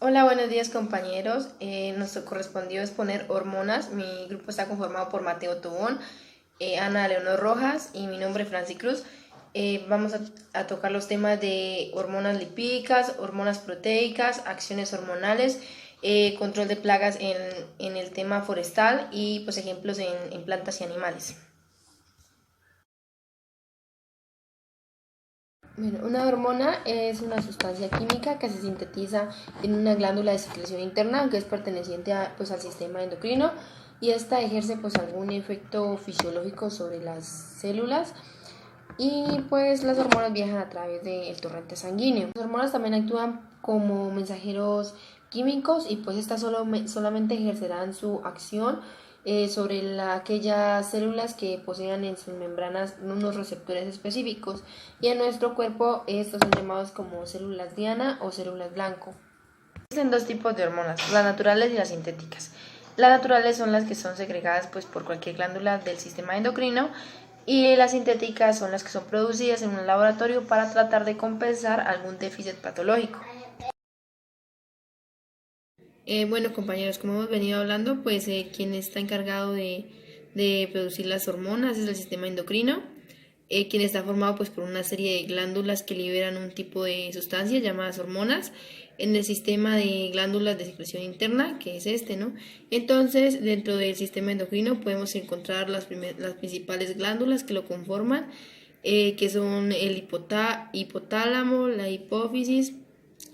Hola, buenos días compañeros. Nos correspondió exponer hormonas. Mi grupo está conformado por Mateo Tobón, Ana Leonor Rojas y mi nombre es Franci Cruz. Vamos a tocar los temas de hormonas lipídicas, hormonas proteicas, acciones hormonales, control de plagas en el tema forestal y pues ejemplos en plantas y animales. Bueno, una hormona es una sustancia química que se sintetiza en una glándula de secreción interna, que es perteneciente al sistema endocrino, y esta ejerce pues algún efecto fisiológico sobre las células y pues las hormonas viajan a través del torrente sanguíneo. Las hormonas también actúan como mensajeros químicos y pues estas solamente ejercerán su acción sobre aquellas células que posean en sus membranas unos receptores específicos, y en nuestro cuerpo estos son llamados como células diana o células blanco. Existen dos tipos de hormonas, las naturales y las sintéticas. Las naturales son las que son segregadas pues, por cualquier glándula del sistema endocrino, y las sintéticas son las que son producidas en un laboratorio para tratar de compensar algún déficit patológico. Bueno, compañeros, como hemos venido hablando, pues quien está encargado de producir las hormonas es el sistema endocrino, quien está formado pues por una serie de glándulas que liberan un tipo de sustancias llamadas hormonas en el sistema de glándulas de secreción interna, que es este, ¿no? Entonces, dentro del sistema endocrino podemos encontrar las principales glándulas que lo conforman, que son el hipotálamo, la hipófisis,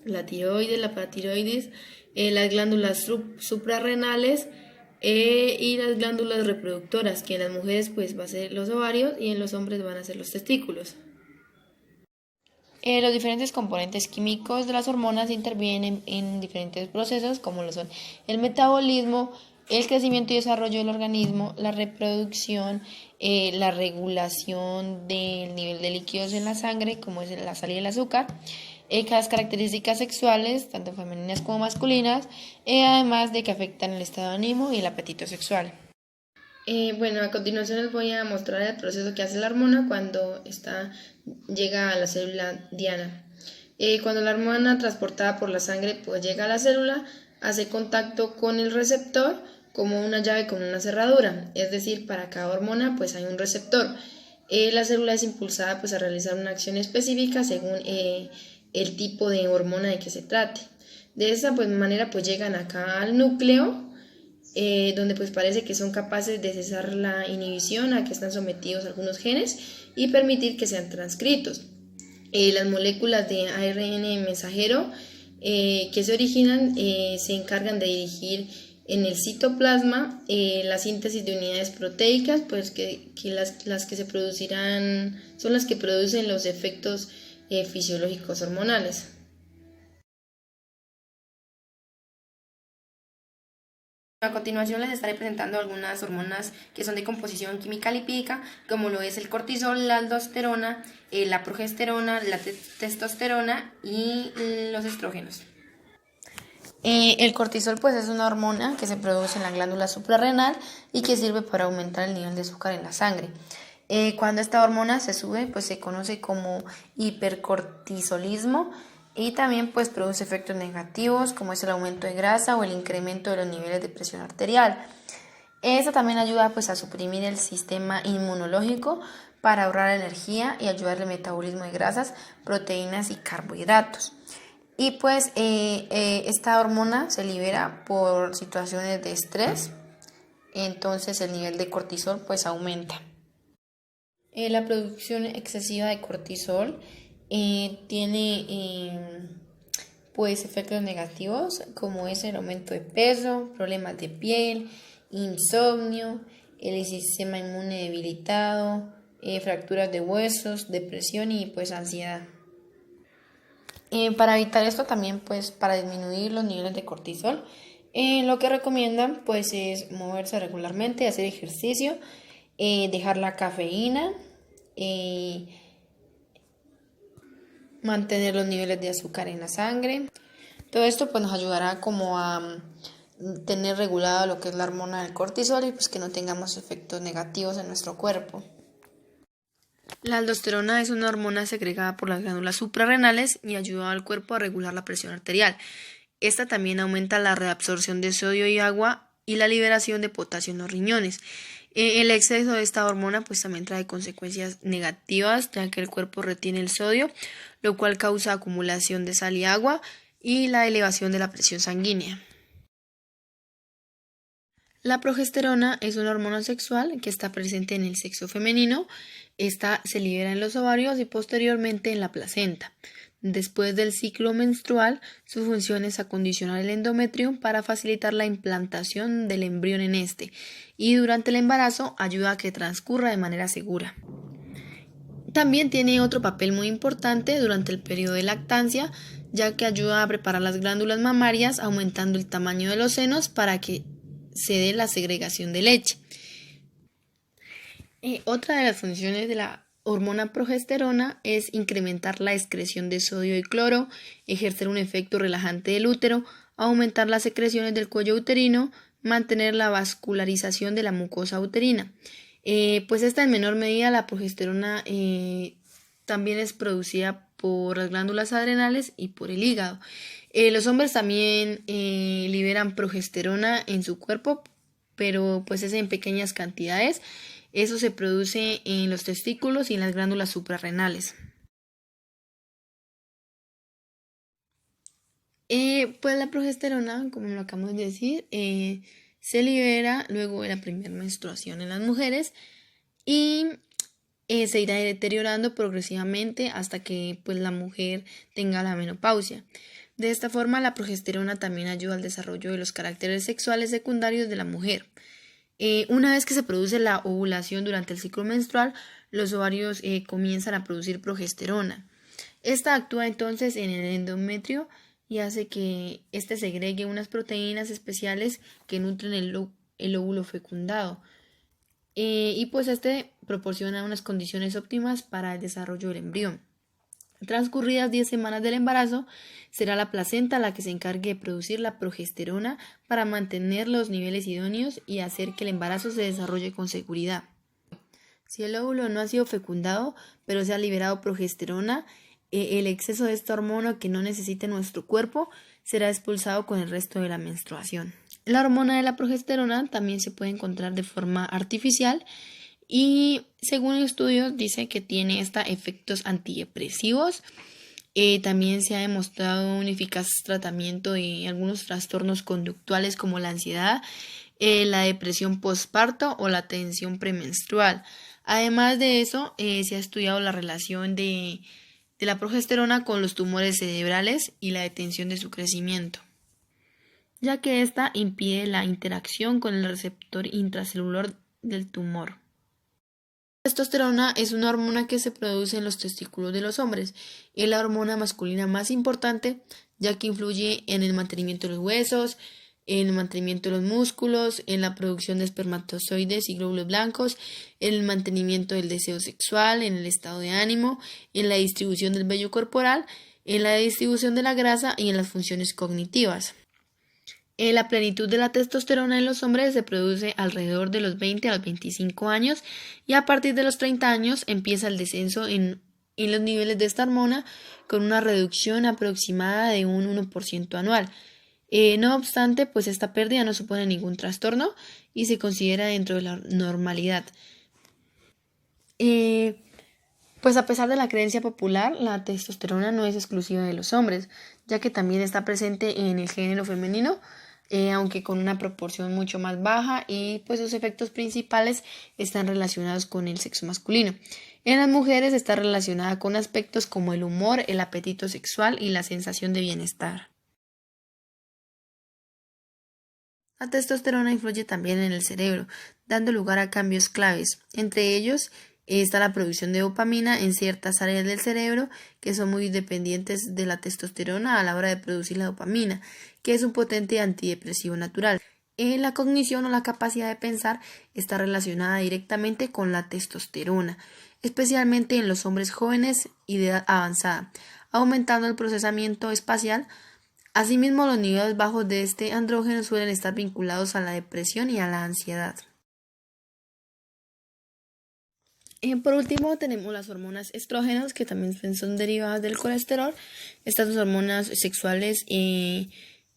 la tiroides, la paratiroides, las glándulas suprarrenales y las glándulas reproductoras, que en las mujeres pues va a ser los ovarios y en los hombres van a ser los testículos. Los diferentes componentes químicos de las hormonas intervienen en diferentes procesos como lo son el metabolismo, el crecimiento y desarrollo del organismo, la reproducción, la regulación del nivel de líquidos en la sangre, como es la sal y el azúcar, las características sexuales, tanto femeninas como masculinas, además de que afectan el estado de ánimo y el apetito sexual. Bueno, a continuación les voy a mostrar el proceso que hace la hormona cuando llega a la célula diana. Cuando la hormona transportada por la sangre pues llega a la célula, hace contacto con el receptor como una llave con una cerradura, es decir, para cada hormona pues hay un receptor. La célula es impulsada pues a realizar una acción específica según el tipo de hormona de que se trate. De esa pues, manera pues llegan acá al núcleo, donde pues parece que son capaces de cesar la inhibición a que están sometidos algunos genes y permitir que sean transcritos. Las moléculas de ARN mensajero que se originan se encargan de dirigir en el citoplasma la síntesis de unidades proteicas, pues que las que se producirán son las que producen los efectos fisiológicos hormonales. A continuación les estaré presentando algunas hormonas que son de composición química lipídica, como lo es el cortisol, la aldosterona, la progesterona, la testosterona y los estrógenos. El cortisol pues es una hormona que se produce en la glándula suprarrenal y que sirve para aumentar el nivel de azúcar en la sangre. Cuando esta hormona se sube pues se conoce como hipercortisolismo, y también pues produce efectos negativos como es el aumento de grasa o el incremento de los niveles de presión arterial. Esta también ayuda pues a suprimir el sistema inmunológico para ahorrar energía y ayudar al metabolismo de grasas, proteínas y carbohidratos. Y pues esta hormona se libera por situaciones de estrés, entonces el nivel de cortisol pues aumenta. La producción excesiva de cortisol tiene pues efectos negativos como es el aumento de peso, problemas de piel, insomnio, el sistema inmune debilitado, fracturas de huesos, depresión y pues ansiedad. Para evitar esto también pues para disminuir los niveles de cortisol, lo que recomiendan pues es moverse regularmente, hacer ejercicio, dejar la cafeína, mantener los niveles de azúcar en la sangre. Todo esto pues nos ayudará como a tener regulado lo que es la hormona del cortisol y pues que no tengamos efectos negativos en nuestro cuerpo. La aldosterona es una hormona segregada por las glándulas suprarrenales y ayuda al cuerpo a regular la presión arterial. Esta también aumenta la reabsorción de sodio y agua y la liberación de potasio en los riñones. El exceso de esta hormona pues también trae consecuencias negativas, ya que el cuerpo retiene el sodio, lo cual causa acumulación de sal y agua y la elevación de la presión sanguínea. La progesterona es una hormona sexual que está presente en el sexo femenino. Esta se libera en los ovarios y posteriormente en la placenta. Después del ciclo menstrual, su función es acondicionar el endometrio para facilitar la implantación del embrión en este, y durante el embarazo ayuda a que transcurra de manera segura. También tiene otro papel muy importante durante el periodo de lactancia, ya que ayuda a preparar las glándulas mamarias, aumentando el tamaño de los senos para que se dé la segregación de leche. Otra de las funciones de la hormona progesterona es incrementar la excreción de sodio y cloro, ejercer un efecto relajante del útero, aumentar las secreciones del cuello uterino, mantener la vascularización de la mucosa uterina. Pues esta en menor medida la progesterona también es producida por las glándulas adrenales y por el hígado. Los hombres también liberan progesterona en su cuerpo, pero pues es en pequeñas cantidades. Eso se produce en los testículos y en las glándulas suprarrenales. Pues la progesterona, como lo acabamos de decir, se libera luego de la primera menstruación en las mujeres y se irá deteriorando progresivamente hasta que pues, la mujer tenga la menopausia. De esta forma, la progesterona también ayuda al desarrollo de los caracteres sexuales secundarios de la mujer. Una vez que se produce la ovulación durante el ciclo menstrual, los ovarios comienzan a producir progesterona. Esta actúa entonces en el endometrio y hace que éste segregue unas proteínas especiales que nutren el óvulo fecundado. Y pues este proporciona unas condiciones óptimas para el desarrollo del embrión. Transcurridas 10 semanas del embarazo, será la placenta la que se encargue de producir la progesterona para mantener los niveles idóneos y hacer que el embarazo se desarrolle con seguridad. Si el óvulo no ha sido fecundado, pero se ha liberado progesterona, el exceso de esta hormona que no necesita nuestro cuerpo será expulsado con el resto de la menstruación. La hormona de la progesterona también se puede encontrar de forma artificial y según estudios dice que tiene efectos antidepresivos. También se ha demostrado un eficaz tratamiento de algunos trastornos conductuales como la ansiedad, la depresión postparto o la tensión premenstrual. Además de eso, se ha estudiado la relación de la progesterona con los tumores cerebrales y la detención de su crecimiento, ya que ésta impide la interacción con el receptor intracelular del tumor. La testosterona es una hormona que se produce en los testículos de los hombres. Es la hormona masculina más importante, ya que influye en el mantenimiento de los huesos, en el mantenimiento de los músculos, en la producción de espermatozoides y glóbulos blancos, en el mantenimiento del deseo sexual, en el estado de ánimo, en la distribución del vello corporal, en la distribución de la grasa y en las funciones cognitivas. La plenitud de la testosterona en los hombres se produce alrededor de los 20 a los 25 años y a partir de los 30 años empieza el descenso en los niveles de esta hormona con una reducción aproximada de un 1% anual. No obstante, pues esta pérdida no supone ningún trastorno y se considera dentro de la normalidad. Pues a pesar de la creencia popular, la testosterona no es exclusiva de los hombres, ya que también está presente en el género femenino, aunque con una proporción mucho más baja y pues sus efectos principales están relacionados con el sexo masculino. En las mujeres está relacionada con aspectos como el humor, el apetito sexual y la sensación de bienestar. La testosterona influye también en el cerebro, dando lugar a cambios claves. Entre ellos está la producción de dopamina en ciertas áreas del cerebro que son muy dependientes de la testosterona a la hora de producir la dopamina, que es un potente antidepresivo natural. La cognición o la capacidad de pensar está relacionada directamente con la testosterona, especialmente en los hombres jóvenes y de edad avanzada, aumentando el procesamiento espacial. Asimismo, los niveles bajos de este andrógeno suelen estar vinculados a la depresión y a la ansiedad. Por último, tenemos las hormonas estrógenos, que también son derivadas del colesterol. Estas dos hormonas sexuales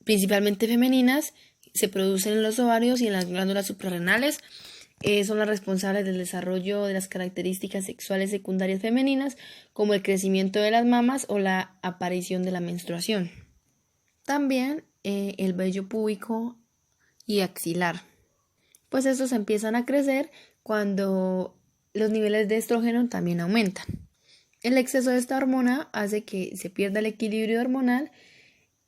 principalmente femeninas, se producen en los ovarios y en las glándulas suprarrenales. Son las responsables del desarrollo de las características sexuales secundarias femeninas, como el crecimiento de las mamas o la aparición de la menstruación. También el vello púbico y axilar, pues estos empiezan a crecer cuando los niveles de estrógeno también aumentan. El exceso de esta hormona hace que se pierda el equilibrio hormonal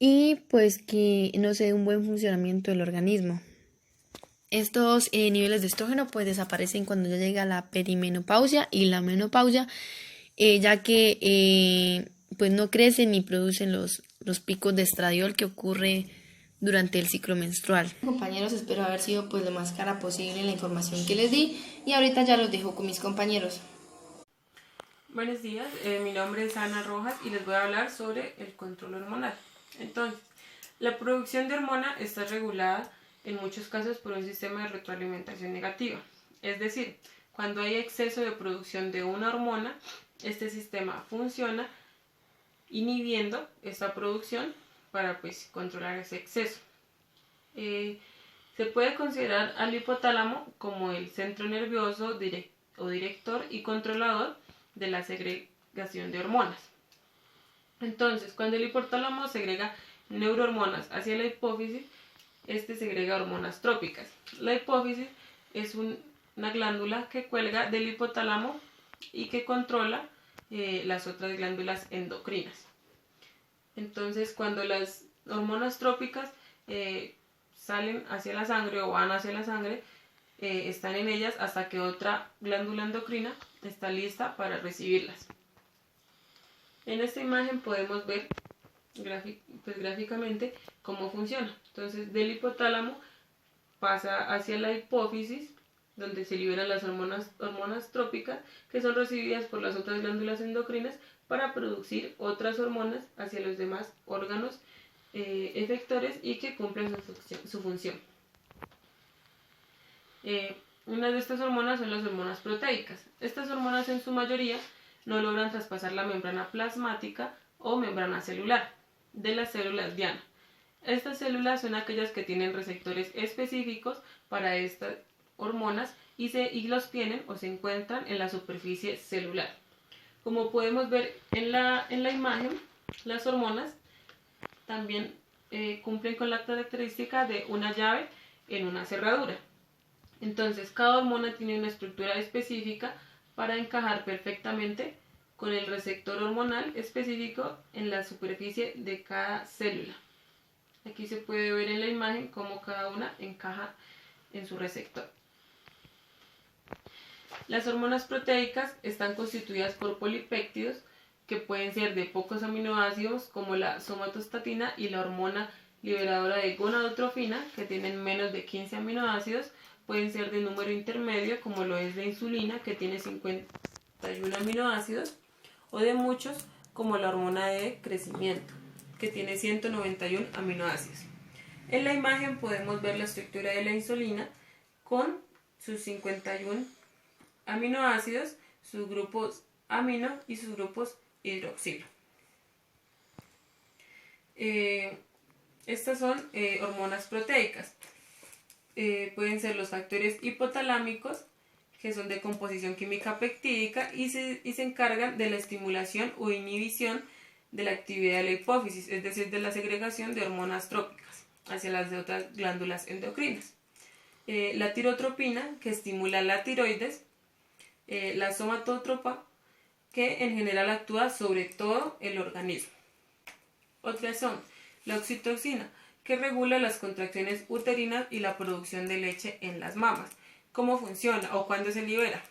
y pues que no se dé un buen funcionamiento del organismo. Estos niveles de estrógeno pues desaparecen cuando ya llega la perimenopausia y la menopausia, ya que pues no crecen ni producen los picos de estradiol que ocurre durante el ciclo menstrual. Compañeros, espero haber sido pues lo más clara posible en la información que les di y ahorita ya los dejo con mis compañeros. Buenos días, mi nombre es Ana Rojas y les voy a hablar sobre el control hormonal. Entonces, la producción de hormona está regulada en muchos casos por un sistema de retroalimentación negativa. Es decir, cuando hay exceso de producción de una hormona, este sistema funciona inhibiendo esta producción para pues controlar ese exceso. Se puede considerar al hipotálamo como el centro nervioso director y controlador de la segregación de hormonas. Entonces, cuando el hipotálamo segrega neurohormonas hacia la hipófisis, este segrega hormonas trópicas. La hipófisis es una glándula que cuelga del hipotálamo y que controla las otras glándulas endocrinas. Entonces, cuando las hormonas trópicas salen hacia la sangre o van hacia la sangre, están en ellas hasta que otra glándula endocrina está lista para recibirlas. En esta imagen podemos ver gráficamente cómo funciona. Entonces, del hipotálamo pasa hacia la hipófisis, donde se liberan las hormonas trópicas que son recibidas por las otras glándulas endocrinas para producir otras hormonas hacia los demás órganos efectores y que cumplen su función. Una de estas hormonas son las hormonas proteicas. Estas hormonas en su mayoría no logran traspasar la membrana plasmática o membrana celular de las células diana. Estas células son aquellas que tienen receptores específicos para estas hormonas y los tienen o se encuentran en la superficie celular. Como podemos ver en la imagen, las hormonas también cumplen con la característica de una llave en una cerradura. Entonces, cada hormona tiene una estructura específica para encajar perfectamente con el receptor hormonal específico en la superficie de cada célula. Aquí se puede ver en la imagen cómo cada una encaja en su receptor. Las hormonas proteicas están constituidas por polipéptidos que pueden ser de pocos aminoácidos, como la somatostatina y la hormona liberadora de gonadotrofina, que tienen menos de 15 aminoácidos. Pueden ser de número intermedio, como lo es la insulina, que tiene 51 aminoácidos, o de muchos, como la hormona de crecimiento, que tiene 191 aminoácidos. En la imagen podemos ver la estructura de la insulina con sus 51 aminoácidos, sus grupos amino y sus grupos hidroxilo. Estas son hormonas proteicas. Pueden ser los factores hipotalámicos, que son de composición química peptídica y se encargan de la estimulación o inhibición de la actividad de la hipófisis, es decir, de la segregación de hormonas trópicas hacia las de otras glándulas endocrinas. La tirotropina, que estimula la tiroides, la somatotropa, que en general actúa sobre todo el organismo. Otras son la oxitocina, que regula las contracciones uterinas y la producción de leche en las mamas. ¿Cómo funciona o cuándo se libera?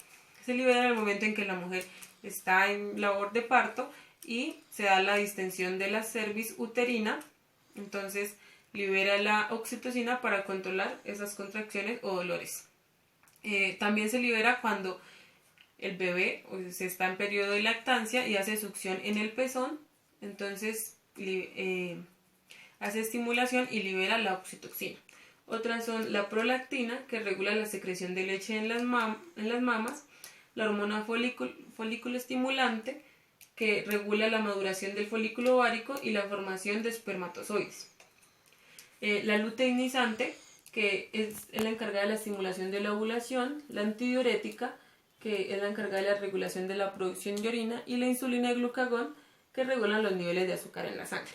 Se libera en el momento en que la mujer está en labor de parto y se da la distensión de la cervix uterina. Entonces libera la oxitocina para controlar esas contracciones o dolores. También se libera cuando el bebé se está en periodo de lactancia y hace succión en el pezón. Entonces hace estimulación y libera la oxitocina. Otras son la prolactina, que regula la secreción de leche en las mamas, la hormona folículo estimulante, que regula la maduración del folículo ovárico y la formación de espermatozoides. La luteinizante, que es la encargada de la estimulación de la ovulación, la antidiurética, que es la encargada de la regulación de la producción de orina, y la insulina y glucagón, que regulan los niveles de azúcar en la sangre.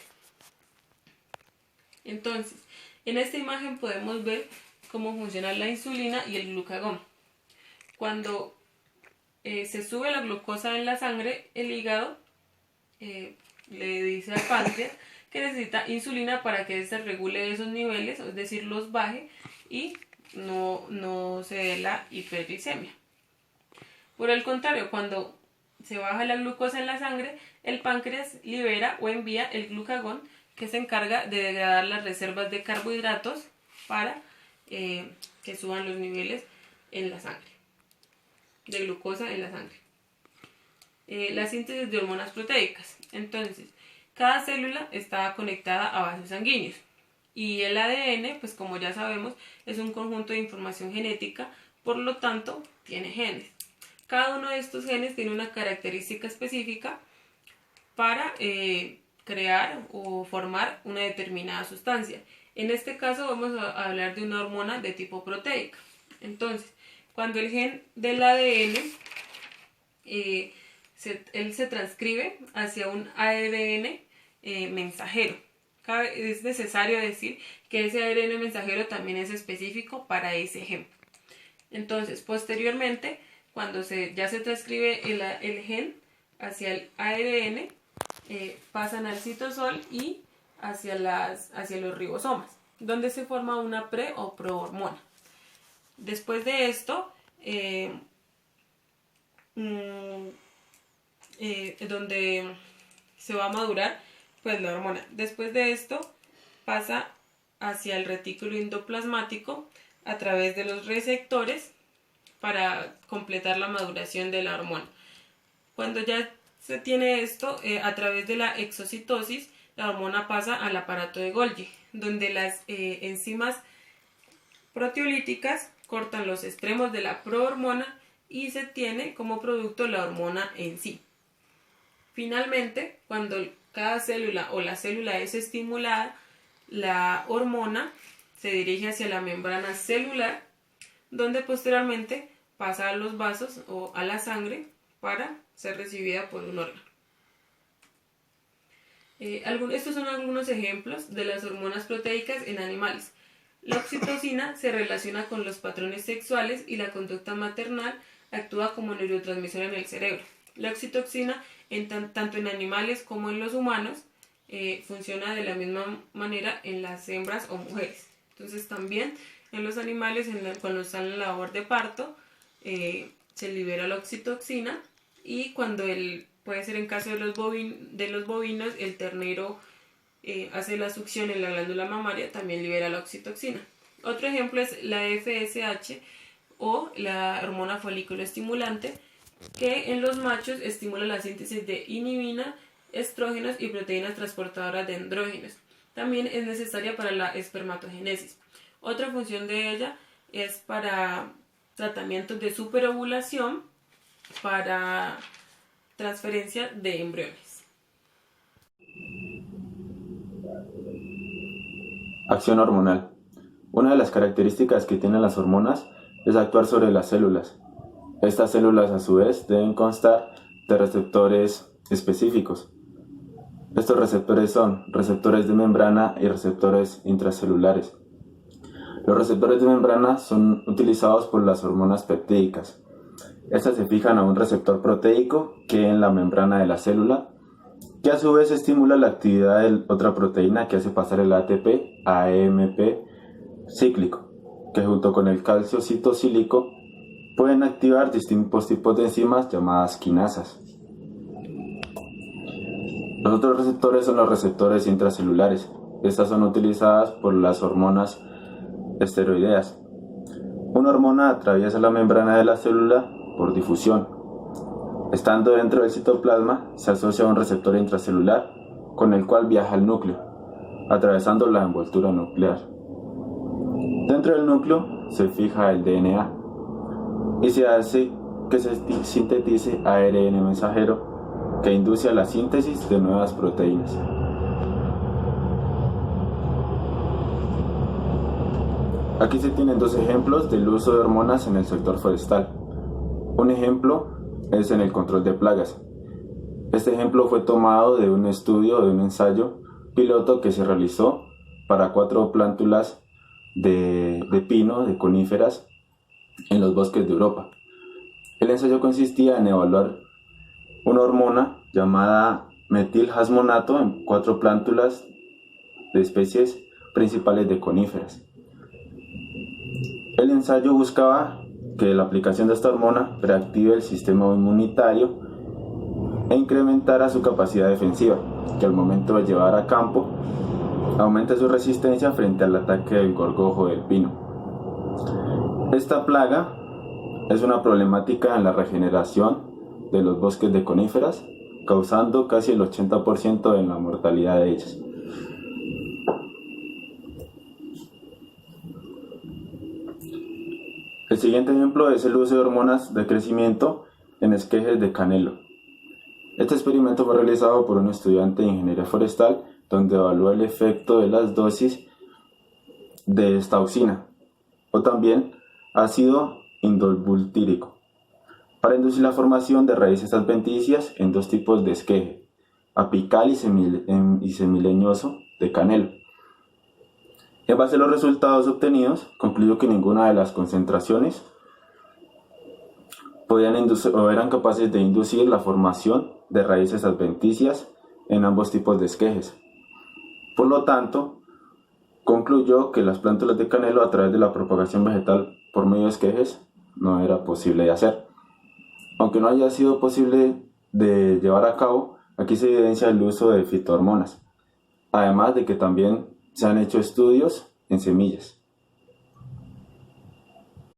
Entonces, en esta imagen podemos ver cómo funciona la insulina y el glucagón. Cuando se sube la glucosa en la sangre, el hígado le dice al páncreas que necesita insulina para que éste regule esos niveles, es decir, los baje y no se dé la hiperglicemia. Por el contrario, cuando se baja la glucosa en la sangre, el páncreas libera o envía el glucagón, que se encarga de degradar las reservas de carbohidratos para que suban los niveles en la sangre, de glucosa en la sangre. La síntesis de hormonas proteicas. Entonces, cada célula está conectada a vasos sanguíneos y el ADN, pues como ya sabemos, es un conjunto de información genética, por lo tanto, tiene genes. Cada uno de estos genes tiene una característica específica para crear o formar una determinada sustancia. En este caso vamos a hablar de una hormona de tipo proteica. Entonces, cuando el gen del ADN él se transcribe hacia un ARN mensajero. Es necesario decir que ese ARN mensajero también es específico para ese gen. Entonces, posteriormente, cuando ya se transcribe el gen hacia el ARN, pasan al citosol y hacia los ribosomas, donde se forma una pre o prohormona. Después de esto, donde se va a madurar pues la hormona. Después de esto pasa hacia el retículo endoplasmático a través de los receptores para completar la maduración de la hormona. Cuando ya se tiene esto, a través de la exocitosis, la hormona pasa al aparato de Golgi, donde las enzimas proteolíticas cortan los extremos de la prohormona y se tiene como producto la hormona en sí. Finalmente, cuando cada célula o la célula es estimulada, la hormona se dirige hacia la membrana celular, donde posteriormente pasa a los vasos o a la sangre para ser recibida por un órgano. Estos son algunos ejemplos de las hormonas proteicas en animales. La oxitocina se relaciona con los patrones sexuales y la conducta maternal, actúa como neurotransmisor en el cerebro. La oxitocina, tanto en animales como en los humanos, funciona de la misma manera en las hembras o mujeres. Entonces también en los animales, cuando están en la labor de parto, se libera la oxitocina, y cuando puede ser en caso de los bovinos, el ternero hace la succión en la glándula mamaria, también libera la oxitocina. Otro ejemplo es la FSH o la hormona folículo estimulante, que en los machos estimula la síntesis de inhibina, estrógenos y proteínas transportadoras de andrógenos. También es necesaria para la espermatogénesis. Otra función de ella es para tratamientos de superovulación, para transferencia de embriones. Acción hormonal. Una de las características que tienen las hormonas es actuar sobre las células. Estas células, a su vez, deben constar de receptores específicos. Estos receptores son receptores de membrana y receptores intracelulares. Los receptores de membrana son utilizados por las hormonas peptídicas. Estas se fijan a un receptor proteico que en la membrana de la célula, que a su vez estimula la actividad de otra proteína que hace pasar el ATP a AMP cíclico, que junto con el calcio citosílico pueden activar distintos tipos de enzimas llamadas quinasas. Los otros receptores son los receptores intracelulares. Estas son utilizadas por las hormonas esteroideas. Una hormona atraviesa la membrana de la célula por difusión. Estando dentro del citoplasma, se asocia a un receptor intracelular con el cual viaja al núcleo, atravesando la envoltura nuclear. Dentro del núcleo se fija el DNA y se hace que se sintetice ARN mensajero que induce a la síntesis de nuevas proteínas. Aquí se tienen dos ejemplos del uso de hormonas en el sector forestal. Un ejemplo es en el control de plagas. Este ejemplo fue tomado de un estudio, de un ensayo piloto que se realizó para 4 plántulas de pino, de coníferas, en los bosques de Europa. El ensayo consistía en evaluar una hormona llamada metilhasmonato en 4 plántulas de especies principales de coníferas. El ensayo buscaba que la aplicación de esta hormona reactive el sistema inmunitario e incrementara su capacidad defensiva, que al momento de llevar a campo aumente su resistencia frente al ataque del gorgojo del pino. Esta plaga es una problemática en la regeneración de los bosques de coníferas, causando casi el 80% de la mortalidad de ellas. El siguiente ejemplo es el uso de hormonas de crecimiento en esquejes de canelo. Este experimento fue realizado por un estudiante de ingeniería forestal donde evaluó el efecto de las dosis de esta o también ácido indolbutírico para inducir la formación de raíces adventicias en 2 tipos de esqueje, apical y semileñoso de canelo. En base a los resultados obtenidos, concluyó que ninguna de las concentraciones podían inducir o eran capaces de inducir la formación de raíces adventicias en ambos tipos de esquejes. Por lo tanto, concluyó que las plántulas de canelo a través de la propagación vegetal por medio de esquejes no era posible de hacer. Aunque no haya sido posible de llevar a cabo, aquí se evidencia el uso de fitohormonas, además de que también se han hecho estudios en semillas.